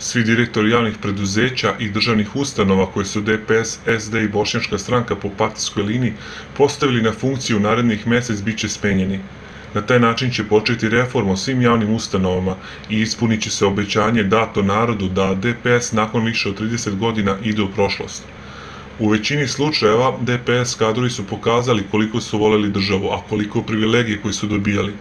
Svi direktori javnih preduzeća i državnih ustanova koje su DPS, SD i Bošnjačka stranka po partijskoj liniji postavili na funkciju u narednih mesec bit će smenjeni. Na taj način će početi reforma o svim javnim ustanovama i ispunit će se obećanje dato narodu da DPS nakon više od 30 godina ide u prošlost. U većini slučajeva DPS kadrovi su pokazali koliko su voleli državu, a koliko privilegije koje su dobijali.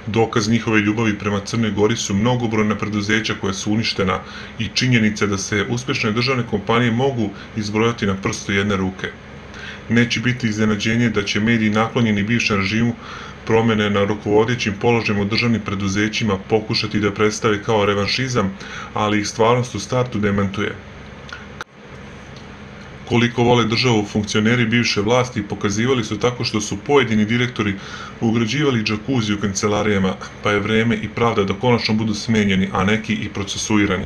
Dokaz njihove ljubavi prema Crnoj Gori su mnogobrojna preduzeća koja su uništena i činjenica da se uspešne državne kompanije mogu izbrojati na prstu jedne ruke. Neće biti iznenađenje da će mediji naklonjeni bivšem režimu promene na rukovodećim položajima u državnim preduzećima pokušati da predstave kao revanšizam, ali ih stvarnost u startu demantuje. Koliko vole državu funkcioneri bivše vlasti pokazivali su tako što su pojedini direktori ugrađivali džakuzi u kancelarijama, pa je vreme i pravda da konačno budu smenjeni, a neki i procesuirani.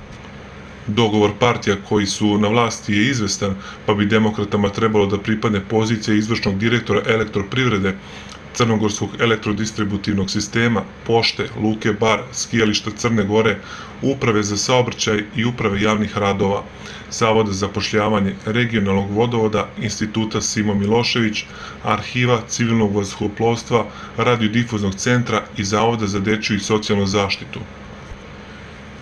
Dogovor partija koji su na vlasti je izvestan, pa bi demokratama trebalo da pripadne pozicija izvršnog direktora Elektroprivrede, Crnogorskog elektrodistributivnog sistema, pošte, luke bar, skijališta Crne Gore, uprave za saobraćaj i uprave javnih radova, Zavoda za zapošljavanje, regionalnog vodovoda, instituta Simo Milošević, arhiva civilnog vazduhoplovstva, radiodifuznog centra i Zavoda za dečju i socijalnu zaštitu.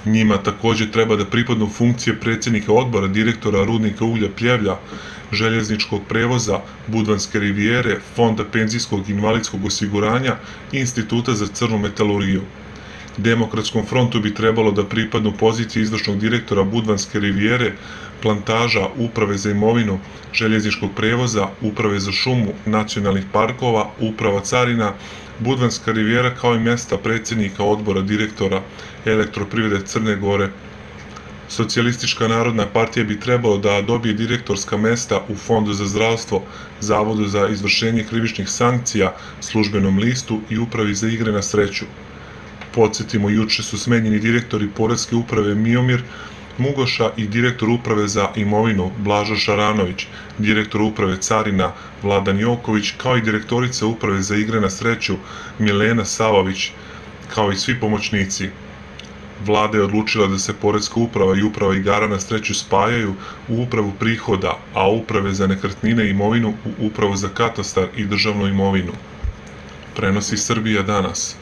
Njima takođe treba da pripadnu funkcije predsjednika odbora, direktora rudnika uglja Pljevlja, željezničkog prevoza, Budvanske rivijere, Fonda penzijskog i invalidskog osiguranja i Instituta za crnu metalurgiju. Demokratskom frontu bi trebalo da pripadnu pozicije izvršnog direktora Budvanske rivijere, plantaža, uprave za imovinu, željezničkog prevoza, uprave za šumu, nacionalnih parkova, uprava carina, Budvanska rivijera kao i mesta predsjednika odbora direktora Elektroprivrede Crne Gore. Socijalistička narodna partija bi trebalo da dobije direktorska mesta u Fondu za zdravstvo, Zavodu za izvršenje krivičnih sankcija, Službenom listu i Upravi za igre na sreću. Podsjetimo, juče su smenjeni direktori Poreske uprave Miomir Mugoša i direktor uprave za imovinu Blaža Šaranović, direktor uprave carina Vladan Joković, kao i direktorica uprave za igre na sreću Milena Savović, kao i svi pomoćnici. Vlada je odlučila da se Poreska uprava i uprava igara na sreću spajaju u upravu prihoda, a uprave za nekretnine i imovinu u upravu za katastar i državnu imovinu. Prenosi Srbija danas.